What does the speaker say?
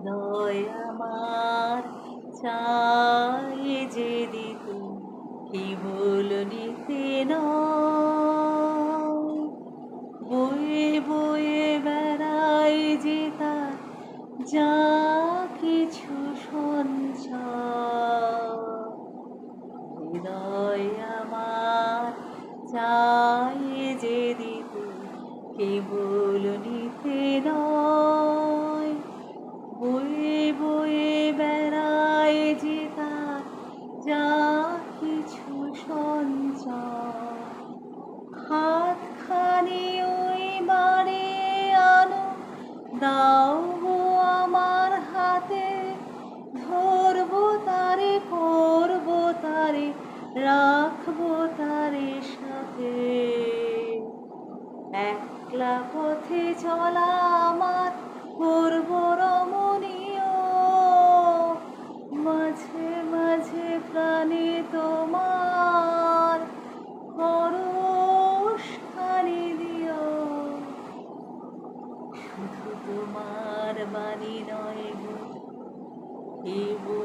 হৃদয় আমার চাই যে দিতে কেবল নিতে নয়, বয়ে বয়ে বেড়াই যে তার যা কিছু সঞ্চয়। হৃদয় আমার চাই যে দিতে কেবল নিতে নয়, বয়ে বয়ে বেড়ায় যে তার যা কিছু সঞ্চয়। হাতখানি ওই বাড়িয়ে আনো, দাও গো আমার হাতে, ধরবো তারে, করবো তারে, রাখবো তারে সাথে। একলা পথে চলা আমার করব রমণীয়, মাঝে মাঝে প্রাণে তোমার পরশখানি দিও। শুধু তোমার বাণী নয় গো, কেবল